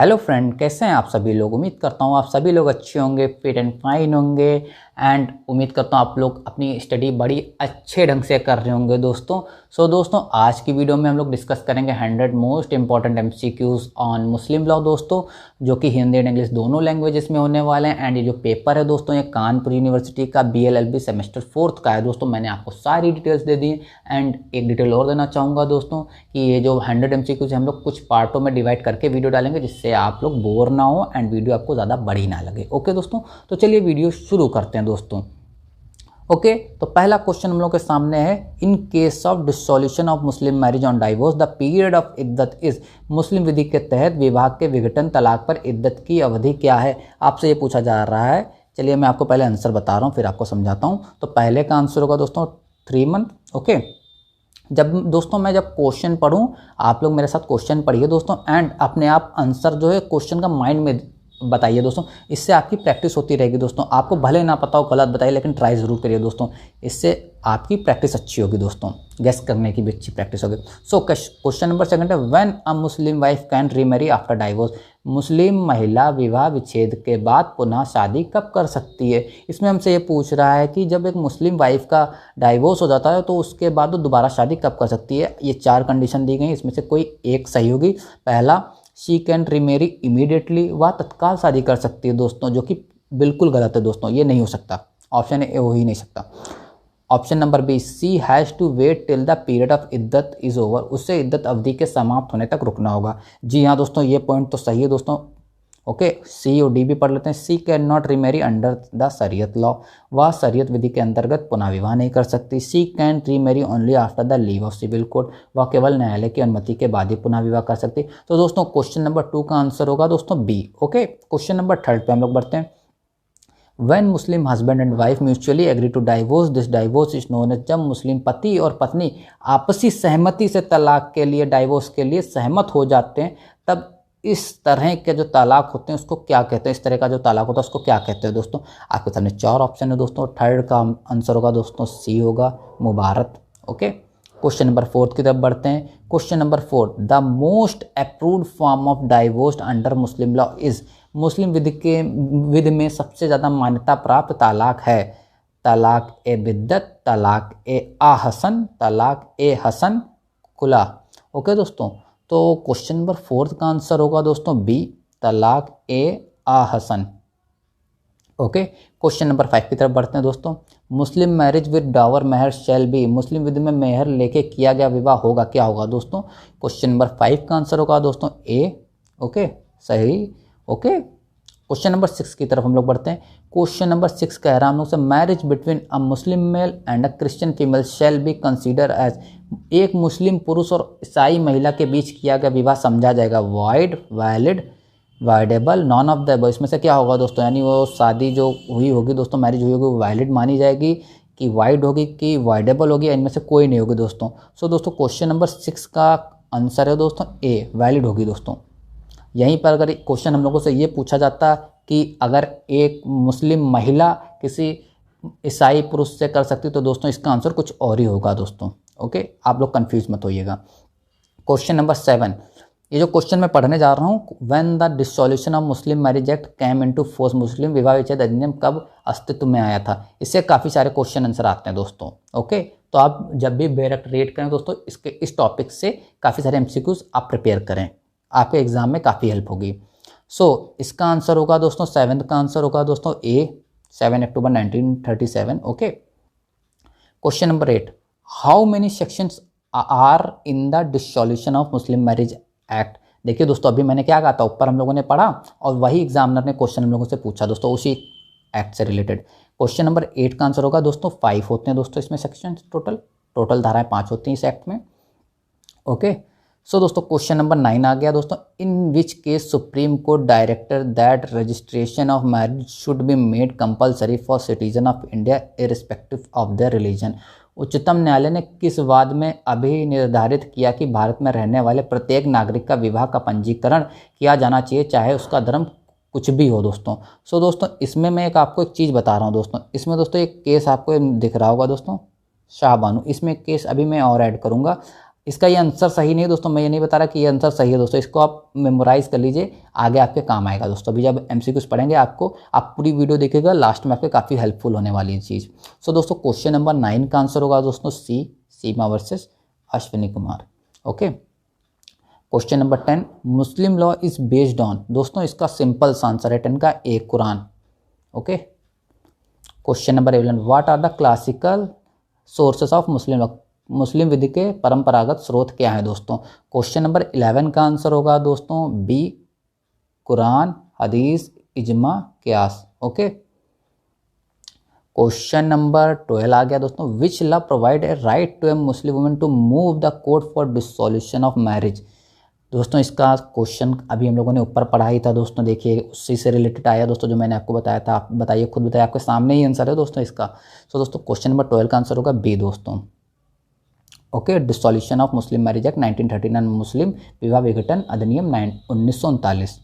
Hello friend, कैसे हैं आप सभी लोग। उम्मीद करता हूँ आप सभी लोग अच्छे होंगे, फिट एंड फाइन होंगे। एंड उम्मीद करता हूँ आप लोग अपनी स्टडी बड़ी अच्छे ढंग से कर रहे होंगे दोस्तों। दोस्तों आज की वीडियो में हम लोग डिस्कस करेंगे 100 most important MCQs on Muslim law दोस्तों, जो कि हिंदी एंड इंग्लिश दोनों लैंग्वेजेस में होने वाले हैं। एंड ये जो पेपर है दोस्तों, ये कानपुर यूनिवर्सिटी का BLLB सेमेस्टर 4 का है दोस्तों। मैंने आपको सारी डिटेल्स दे दी। एंड एक डिटेल और देना चाहूँगा दोस्तों कि ये जो 100 एमसीक्यूज हम लोग कुछ पार्टों में डिवाइड करके वीडियो डालेंगे, जिससे आप लोग बोर ना हो एंड वीडियो आपको ज़्यादा बड़ी ना लगे। ओके दोस्तों, तो चलिए वीडियो शुरू करते हैं दोस्तों। ओके, तो पहला क्वेश्चन हम लोग के सामने है, in case of dissolution of Muslim marriage on divorce the period of iddat is. मुस्लिम विधि के तहत विवाह के विघटन तलाक पर इद्दत की अवधि क्या है, आपसे ये पूछा जा रहा है। चलिए मैं आपको पहले आंसर बता रहा हूँ, फिर आपको समझाता हूँ। तो पहले का आंसर होगा दोस्तों 3 मंथ। ओके, जब दोस्तों मैं जब क्वेश्चन पढ़ूं, आप लोग मेरे साथ क्वेश्चन पढ़िए दोस्तों, एंड अपने आप आंसर जो है क्वेश्चन का माइंड में बताइए दोस्तों। इससे आपकी प्रैक्टिस होती रहेगी दोस्तों। आपको भले ना पता हो, गलत बताइए, लेकिन ट्राई ज़रूर करिए दोस्तों। इससे आपकी प्रैक्टिस अच्छी होगी दोस्तों, गेस करने की भी अच्छी प्रैक्टिस होगी। क्वेश्चन नंबर 2 है, when a Muslim wife can remarry after divorce. मुस्लिम महिला विवाह विच्छेद के बाद पुनः शादी कब कर सकती है। इसमें हमसे ये पूछ रहा है कि जब एक मुस्लिम वाइफ का डाइवोर्स हो जाता है तो उसके बाद वो दोबारा शादी कब कर सकती है। ये 4 कंडीशन दी गई, इसमें से कोई एक सही होगी। पहला, शी कैन रीमैरी इमीडिएटली, वह तत्काल शादी कर सकती है दोस्तों, जो कि बिल्कुल गलत है दोस्तों, ये नहीं हो सकता। ऑप्शन ए हो ही नहीं सकता। Option number B, she has to wait till the period of iddat is over, उससे इद्दत अवधि के समाप्त होने तक रुकना होगा। जी हाँ दोस्तों, ये पॉइंट तो सही है दोस्तों। ओके, सी और डी भी पढ़ लेते हैं। She can not remarry under the Shariat law, वह शरीयत विधि के अंतर्गत पुनः विवाह नहीं कर सकती। She can remarry only after the leave of civil court, वह केवल न्यायालय की अनुमति के बाद ही पुनः विवाह कर सकती। तो दोस्तों क्वेश्चन नंबर 2 का आंसर होगा दोस्तों बी। ओके, क्वेश्चन नंबर 3 पे हम लोग बढ़ते हैं। When Muslim husband and wife mutually agree to divorce, this divorce is known as। जब मुस्लिम पति और पत्नी आपसी सहमति से तलाक के लिए, डाइवोर्स के लिए सहमत हो जाते हैं, तब इस तरह के जो तलाक होते हैं उसको क्या कहते हैं। इस तरह का जो तलाक होता है उसको क्या कहते हैं दोस्तों। आपके सामने 4 ऑप्शन है दोस्तों। 3rd का आंसर होगा दोस्तों सी होगा, मुबारक। ओके, क्वेश्चन नंबर 4 की तरफ बढ़ते हैं। Question number 4, the most approved form of divorce under Muslim law is. मुस्लिम विधि में सबसे ज़्यादा मान्यता प्राप्त तलाक है तलाक ए बिद्दत, तलाक ए आहसन, तलाक ए हसन खुला। ओके दोस्तों, तो क्वेश्चन नंबर 4 का आंसर होगा दोस्तों B, talaq e ahsan. Okay, question number 5 की तरफ बढ़ते हैं दोस्तों। Muslim marriage with dower mehr shall be. मुस्लिम विधि में मेहर लेके किया गया विवाह होगा, क्या होगा दोस्तों। क्वेश्चन नंबर 5 का आंसर होगा दोस्तों ए। ओके, सही। ओके, क्वेश्चन नंबर 6 की तरफ हम लोग बढ़ते हैं। क्वेश्चन नंबर 6 कह रहा हम लोग से, marriage between a Muslim male and a Christian female shall be consider as. एक मुस्लिम पुरुष और ईसाई महिला के बीच किया गया विवाह समझा जाएगा wide, valid, voidable, non of the above. इसमें से क्या होगा दोस्तों, यानी वो शादी जो हुई होगी दोस्तों, मैरिज हुई होगी, वो वैलिड मानी जाएगी कि वाइड होगी कि वाइडेबल होगी, इनमें से कोई नहीं होगी दोस्तों। दोस्तों क्वेश्चन नंबर 6 का आंसर है दोस्तों ए, वैलिड होगी दोस्तों। यहीं पर अगर क्वेश्चन हम लोगों से ये पूछा जाता कि अगर एक मुस्लिम महिला किसी ईसाई पुरुष से कर सकती, तो दोस्तों इसका आंसर कुछ और ही होगा दोस्तों। ओके, आप लोग कंफ्यूज मत होइएगा। क्वेश्चन नंबर 7, ये जो क्वेश्चन मैं पढ़ने जा रहा हूँ, when the dissolution of Muslim marriage act came into force. मुस्लिम विवाह विच्छेद अधिनियम कब अस्तित्व में आया था। इससे काफ़ी सारे क्वेश्चन आंसर आते हैं दोस्तों। ओके, तो आप जब भी डायरेक्ट रीड करें दोस्तों, इस टॉपिक से काफ़ी सारे MCQs आप प्रिपेयर करें, आपके एग्जाम में काफ़ी हेल्प होगी। इसका आंसर होगा दोस्तों 7 का आंसर होगा दोस्तों ए, 7 अक्टूबर 1937। Okay, question number 8, how many sections are in the dissolution of Muslim marriage act. देखिए दोस्तों, अभी मैंने क्या कहा था, ऊपर हम लोगों ने पढ़ा और वही एग्जामिनर ने क्वेश्चन हम लोगों से पूछा दोस्तों, उसी एक्ट से रिलेटेड। क्वेश्चन नंबर 8 का आंसर होगा दोस्तों 5 होते हैं दोस्तों इसमें सेक्शन, टोटल धाराएं 5 होती हैं इस एक्ट में। ओके, दोस्तों क्वेश्चन नंबर 9 आ गया दोस्तों। In which case Supreme Court director that registration of marriage should be made compulsory for citizen of India irrespective of their religion. उच्चतम न्यायालय ने किस वाद में अभी निर्धारित किया कि भारत में रहने वाले प्रत्येक नागरिक का विवाह का पंजीकरण किया जाना चाहिए, चाहे उसका धर्म कुछ भी हो दोस्तों। दोस्तों इसमें मैं आपको एक चीज़ बता रहा हूँ दोस्तों। इसमें दोस्तों एक केस आपको दिख रहा होगा दोस्तों, शाहबानू। इसमें केस अभी मैं और ऐड करूँगा, इसका ये आंसर सही नहीं है दोस्तों, मैं ये नहीं बता रहा कि ये आंसर सही है दोस्तों, इसको आप मेमोराइज कर लीजिए, आगे आपके काम आएगा दोस्तों। अभी जब एमसीक्यूज पढ़ेंगे आपको, आप पूरी वीडियो देखिएगा, लास्ट में आपके काफ़ी हेल्पफुल होने वाली है चीज़। सो दोस्तों क्वेश्चन नंबर 9 का आंसर होगा दोस्तों C, Seema versus Ashwani Kumar. Okay, question number 10, Muslim law is based on, दोस्तों इसका सिंपल सा आंसर है 10 का A, Quran. Okay, question number 11, what are the classical sources of Muslim law, मुस्लिम विधि के परंपरागत स्रोत क्या है दोस्तों। क्वेश्चन नंबर 11 का आंसर होगा दोस्तों बी, कुरान, हदीस, इजमा, क्यास। ओके, क्वेश्चन नंबर 12 आ गया दोस्तों, which law provide a right to a Muslim women to move the court for dissolution of marriage. दोस्तों इसका क्वेश्चन अभी हम लोगों ने ऊपर पढ़ा ही था दोस्तों, देखिए उसी से रिलेटेड आया दोस्तों, जो मैंने आपको बताया था। आप बताइए, खुद बताइए, आपके सामने ही आंसर है दोस्तों इसका। सो दोस्तों क्वेश्चन नंबर 12 का आंसर होगा बी दोस्तों। Okay, dissolution of Muslim marriage act 1939, मुस्लिम विवाह विघटन अधिनियम 1939।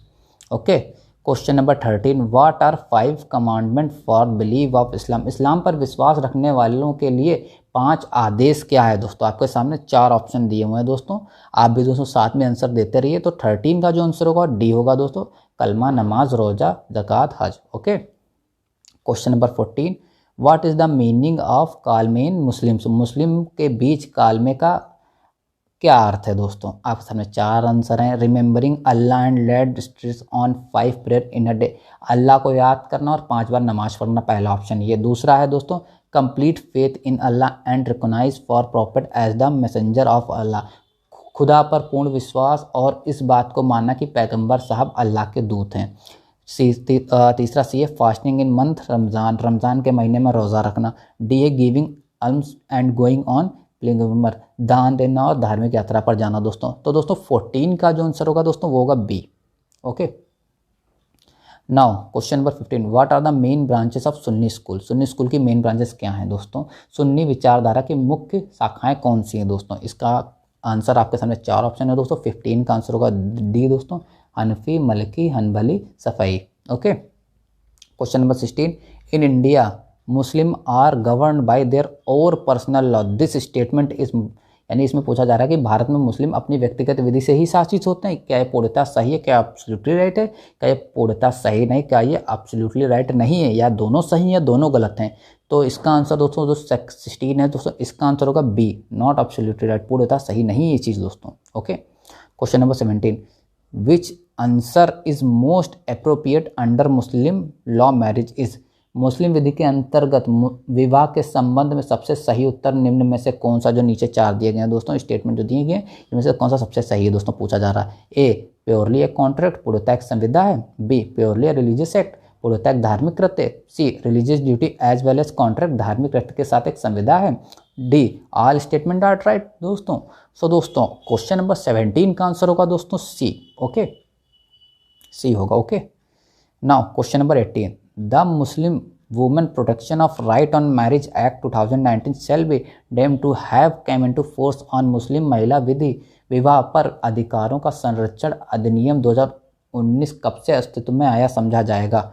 Okay, question number 13, what are 5 commandment for believe of Islam, इस्लाम पर विश्वास रखने वालों के लिए 5 आदेश क्या है दोस्तों। आपके सामने 4 ऑप्शन दिए हुए हैं दोस्तों, आप भी दोस्तों साथ में आंसर देते रहिए। तो 13 का जो आंसर होगा डी होगा दोस्तों, कलमा, नमाज, रोजा, ज़कात, हज। Okay, question number 14, what is the meaning of kalma in Muslims, मुस्लिम के बीच कालमे का क्या अर्थ है दोस्तों। आपके सामने 4 आंसर हैं, remembering Allah and laid stress on 5 prayer in a day, अल्लाह को याद करना और 5 बार नमाज पढ़ना, पहला ऑप्शन ये। दूसरा है दोस्तों complete faith in Allah and recognise for prophet as the messenger of Allah, खुदा पर पूर्ण विश्वास और इस बात को मानना कि पैगंबर साहब अल्लाह के दूत हैं। तीसरा सी है फास्टिंग इन मंथ रमज़ान, रमज़ान के महीने में रोज़ा रखना। डी है giving alms and going on pilgrimage, दान देना और धार्मिक यात्रा पर जाना दोस्तों। तो दोस्तों 14 का जो आंसर होगा दोस्तों वो होगा B. Okay, now question number 15, what are the main branches of Sunni school, Sunni school की मेन ब्रांचेस क्या हैं दोस्तों। सुन्नी विचारधारा की मुख्य शाखाएं कौन सी हैं दोस्तों। इसका आंसर आपके सामने 4 ऑप्शन है दोस्तों। 15 का आंसर होगा डी दोस्तों, Hanafi, Maliki, Hanbali, Shafi. Okay, question number 16, in India Muslim are govern by their own personal law, this statement is, यानी इसमें पूछा जा रहा है कि भारत में मुस्लिम अपनी व्यक्तिगत विधि से ही शासित होते हैं। क्या ये पूर्णतः सही है, क्या एब्सोल्युटली राइट है, क्या ये पूर्णतः सही नहीं, क्या ये एब्सोल्युटली राइट नहीं है, या दोनों सही या दोनों गलत हैं। तो इसका आंसर दोस्तों जो 16 है दोस्तों, इसका आंसर होगा बी, नॉट एब्सोल्युटली राइट, पूर्णतः सही नहीं है ये चीज़ दोस्तों। Okay, question number 17, which answer is most appropriate under Muslim law marriage is, मुस्लिम विधि के अंतर्गत विवाह के संबंध में सबसे सही उत्तर निम्न में से कौन सा, जो नीचे 4 दिए गए हैं दोस्तों स्टेटमेंट जो दिए गए हैं, इनमें से कौन सा सबसे सही है दोस्तों पूछा जा रहा है। ए प्योरली एक कॉन्ट्रैक्ट, पूर्णतः एक संविदा है। बी प्योरली रिलीजियस एक्ट, पूर्णतः एक धार्मिक कृत्य। C religious duty as well as contract, धार्मिक कृत्य के साथ एक संविदा है। D all statement are right दोस्तों। सो दोस्तों क्वेश्चन नंबर 17 का आंसर होगा दोस्तों सी। ओके, सी होगा। Okay, now question number 18, the Muslim women protection of right on marriage act 2019 shall be deemed to have came into force on मुस्लिम महिला विधि विवाह पर अधिकारों का संरक्षण अधिनियम 2019 कब से अस्तित्व में आया, समझा जाएगा।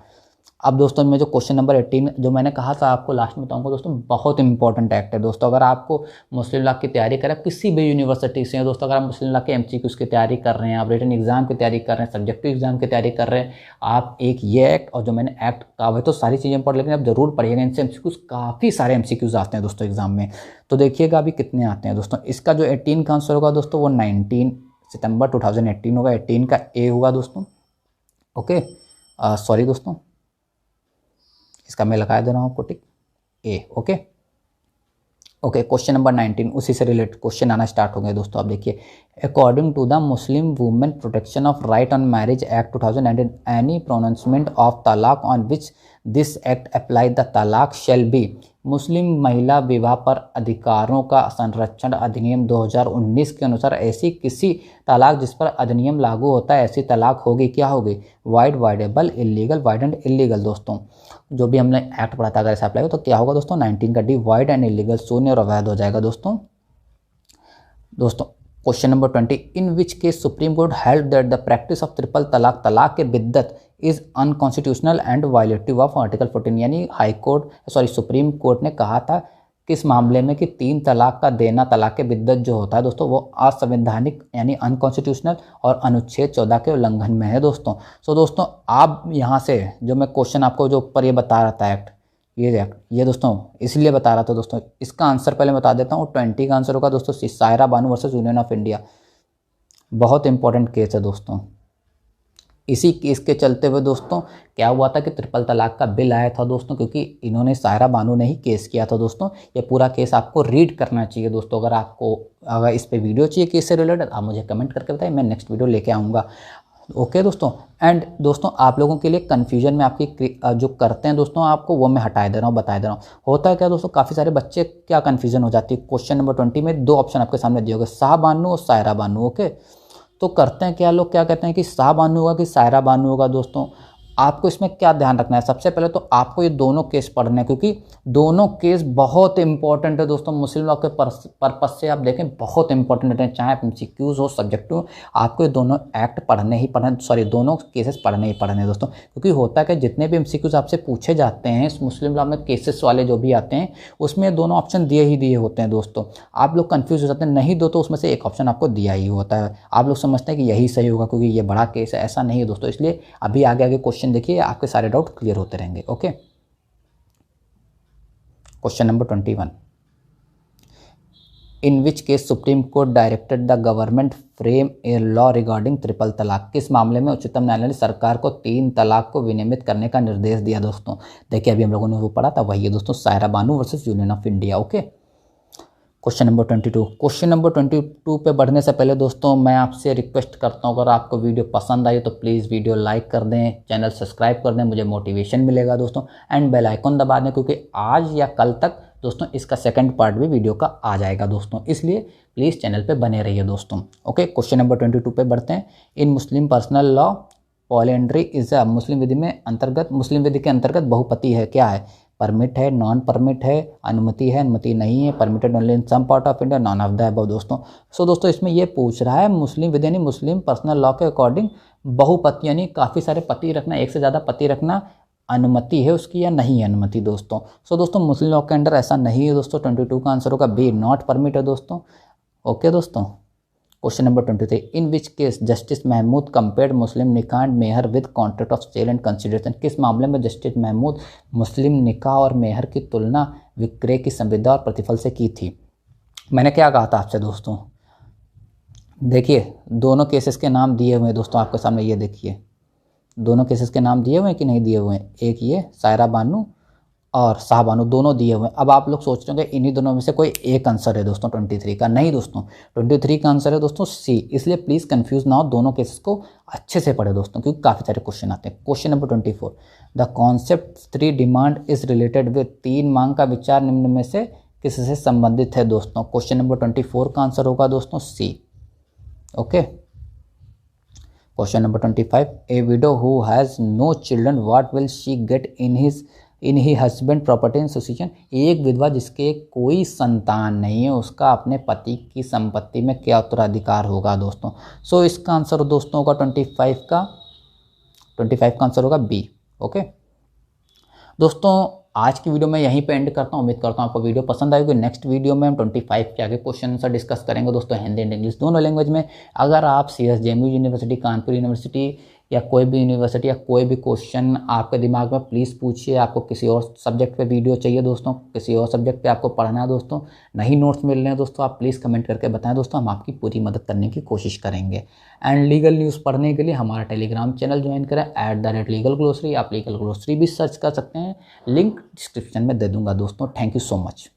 अब दोस्तों मैं जो क्वेश्चन नंबर 18 जो मैंने कहा था आपको लास्ट में बताऊंगा दोस्तों, बहुत इंपॉर्टेंट एक्ट है दोस्तों। अगर आपको मुस्लिम लॉ की तैयारी करें किसी भी यूनिवर्सिटी से दोस्तों, अगर आप मुस्लिम लॉ के एमसीक्यूज़ की तैयारी कर रहे हैं, आप रिटन एग्जाम की तैयारी कर रहे हैं, सब्जेक्टिव एग्जाम की तैयारी कर रहे हैं, आप एक ये एक्ट और जो मैंने एक्ट कहा हुआ है तो सारी चीज़ें पढ़, लेकिन आप जरूर पढ़िएगा, इनसे एमसीक्यूज़ काफ़ी सारे एमसीक्यूज़ आते हैं दोस्तों एग्जाम में। तो देखिएगा अभी कितने आते हैं दोस्तों। इसका जो 18 का आंसर होगा दोस्तों वो 19 सितंबर 2018 होगा, 18 का ए होगा दोस्तों। ओके, सॉरी दोस्तों, इसका मैं लगा दे रहा हूँ आपको टिक, ए। ओके ओके, क्वेश्चन नंबर 19 उसी से रिलेटेड क्वेश्चन आना स्टार्ट हो गए दोस्तों। आप देखिए, according to the Muslim women protection of right on marriage act 2019 any pronouncement of talaq on which this act apply the talaq shall be, मुस्लिम महिला विवाह पर अधिकारों का संरक्षण अधिनियम 2019 के अनुसार ऐसी किसी तलाक जिस पर अधिनियम लागू होता है ऐसी तलाक होगी, क्या होगी, wide, voidable, illegal, wide and illegal. दोस्तों जो भी हमने एक्ट पढ़ा था अगर ऐसा अप्लाई हो तो क्या होगा दोस्तों, 19 का डी, वाइड एंड इलीगल, शून्य और अवैध हो जाएगा दोस्तों। Question number 20, in which case Supreme Court held that the practice of triple talaq, तलाक के बिद्दत is unconstitutional and violative of article 14, यानी हाई कोर्ट सुप्रीम कोर्ट ने कहा था किस मामले में कि 3 तलाक का देना, तलाक के बिद्दत जो होता है दोस्तों वो असंवैधानिक यानी अनकॉन्स्टिट्यूशनल और अनुच्छेद 14 के उल्लंघन में है दोस्तों। सो दोस्तों आप यहाँ से जो मैं क्वेश्चन आपको जो ऊपर ये बता रहा था एक्ट, ये दोस्तों इसलिए बता रहा था दोस्तों, इसका आंसर पहले बता देता हूँ। 20 का आंसर होगा दोस्तों Saira Banu versus Union of India. बहुत इंपॉर्टेंट केस है दोस्तों। इसी केस के चलते हुए दोस्तों क्या हुआ था कि ट्रिपल तलाक का बिल आया था दोस्तों, क्योंकि इन्होंने सायरा बानू ने ही केस किया था दोस्तों। ये पूरा केस आपको रीड करना चाहिए दोस्तों। अगर इस पे वीडियो चाहिए केस से रिलेटेड आप मुझे कमेंट करके बताइए, मैं नेक्स्ट वीडियो लेके आऊँगा। ओके दोस्तों। एंड दोस्तों आप लोगों के लिए कन्फ्यूजन में आपकी जो करते हैं दोस्तों आपको वो मैं हटा दे रहा हूँ, बता दे रहा हूँ। होता है क्या दोस्तों, काफ़ी सारे बच्चे क्या कन्फ्यूजन हो जाती है। क्वेश्चन नंबर 20 में 2 ऑप्शन आपके सामने दिए होंगे, शाह बानू और सायरा बानू। ओके, तो करते हैं क्या लोग, क्या कहते हैं कि शाह बानू होगा कि सायरा बानू होगा। दोस्तों आपको इसमें क्या ध्यान रखना है, सबसे पहले तो आपको ये दोनों केस पढ़ने हैं, क्योंकि दोनों केस बहुत इंपॉर्टेंट है दोस्तों। मुस्लिम लॉ के पर्पज से आप देखें बहुत इंपॉर्टेंट है, चाहे एमसीक्यूज हो सब्जेक्टिव हो, आपको ये दोनों एक्ट पढ़ने ही पढ़ने, सॉरी दोनों केसेस पढ़ने ही पढ़ने दोस्तों। क्योंकि होता है कि जितने भी एमसीक्यूज आपसे पूछे जाते हैं इस मुस्लिम लॉ में, केसेस वाले जो भी आते हैं उसमें दोनों ऑप्शन दिए ही दिए होते हैं दोस्तों। आप लोग कन्फ्यूज हो जाते हैं, नहीं दो तो उसमें से एक ऑप्शन आपको दिया ही होता है। आप लोग समझते हैं कि यही सही होगा क्योंकि ये बड़ा केस है, ऐसा नहीं है दोस्तों। इसलिए अभी आगे आगे क्वेश्चन देखिए, आपके सारे डाउट क्लियर होते रहेंगे। Okay, question number 21, in which case Supreme court directed the government frame a law regarding triple तलाक। किस मामले में उच्चतम न्यायालय ने सरकार को 3 तलाक को विनियमित करने का निर्देश दिया दोस्तों। देखिए अभी हम लोगों ने वो पढ़ा था, वही है दोस्तों Saira Banu versus Union of India. Okay, question number 22। Question number 22 पे बढ़ने से पहले दोस्तों मैं आपसे रिक्वेस्ट करता हूँ, अगर आपको वीडियो पसंद आई तो प्लीज़ वीडियो लाइक कर दें, चैनल सब्सक्राइब कर दें, मुझे मोटिवेशन मिलेगा दोस्तों। एंड बेल आइकन दबा दें, क्योंकि आज या कल तक दोस्तों इसका सेकंड पार्ट भी वीडियो का आ जाएगा दोस्तों, इसलिए प्लीज़ चैनल पे बने रहिए दोस्तों। ओके, क्वेश्चन नंबर 22 पे बढ़ते हैं। इन मुस्लिम पर्सनल लॉ पॉलिएंड्री इज अ, मुस्लिम विधि के अंतर्गत बहुपति है, क्या है, परमिट है, नॉन परमिट है, अनुमति है, अनुमति नहीं है, permitted only in some part of India, none of the above दोस्तों। सो दोस्तों इसमें ये पूछ रहा है मुस्लिम विधि यानी मुस्लिम पर्सनल लॉ के अकॉर्डिंग बहुपति यानी काफ़ी सारे पति रखना, एक से ज़्यादा पति रखना अनुमति है उसकी या नहीं है अनुमति दोस्तों। सो दोस्तों मुस्लिम लॉ के अंडर ऐसा नहीं है दोस्तों। 22 का आंसर होगा बी, नॉट परमिट है दोस्तों। ओके दोस्तों, question number 23, in which case justice Mahmood compared Muslim nikah and mehr with contract of sale and consideration. किस मामले में जस्टिस महमूद मुस्लिम निकाह और मेहर की तुलना विक्रय की संविदा और प्रतिफल से की थी। मैंने क्या कहा था आपसे दोस्तों, देखिए दोनों केसेस के नाम दिए हुए हैं दोस्तों आपके सामने, ये देखिए दोनों केसेस के नाम दिए हुए हैं कि नहीं दिए हुए हैं। एक ये सायरा बानू और शाह बानू दोनों दिए हुए हैं। अब आप लोग सोच रहे होंगे इन्हीं दोनों में से कोई एक आंसर है दोस्तों 23 का, नहीं दोस्तों 23 का आंसर है दोस्तों सी। इसलिए प्लीज़ कंफ्यूज ना हो, दोनों केसेस को अच्छे से पढ़े दोस्तों, क्योंकि काफ़ी सारे क्वेश्चन आते हैं। Question number 24, the concept 3 demand is related with, 3 मांग का विचार निम्न में से किससे संबंधित है दोस्तों। क्वेश्चन नंबर 24 का आंसर होगा दोस्तों C. Okay, question number 25, a widow who has no children what will she get in her husband property in succession. एक विधवा जिसके कोई संतान नहीं है उसका अपने पति की संपत्ति में क्या उत्तराधिकार होगा दोस्तों। सो इसका आंसर दोस्तों होगा 25 का आंसर होगा बी। ओके दोस्तों आज की वीडियो में यहीं पे एंड करता हूँ। उम्मीद करता हूँ आपको वीडियो पसंद आएगी। नेक्स्ट वीडियो में हम 25 के आगे क्वेश्चन आंसर डिस्कस करेंगे दोस्तों, हिंदी एंड इंग्लिश दोनों लैंग्वेज में। अगर आप CSJMU यूनिवर्सिटी, कानपुर यूनिवर्सिटी या कोई भी यूनिवर्सिटी या कोई भी क्वेश्चन आपके दिमाग में प्लीज़ पूछिए। आपको किसी और सब्जेक्ट पे वीडियो चाहिए दोस्तों, किसी और सब्जेक्ट पे आपको पढ़ना है दोस्तों, नहीं नोट्स मिल रहे हैं दोस्तों, आप प्लीज़ कमेंट करके बताएं दोस्तों, हम आपकी पूरी मदद करने की कोशिश करेंगे। एंड लीगल न्यूज़ पढ़ने के लिए हमारा टेलीग्राम चैनल ज्वाइन करें @legal glossary। आप लीगल ग्लोसरी भी सर्च कर सकते हैं, लिंक डिस्क्रिप्शन में दे दूँगा दोस्तों। Thank you so much.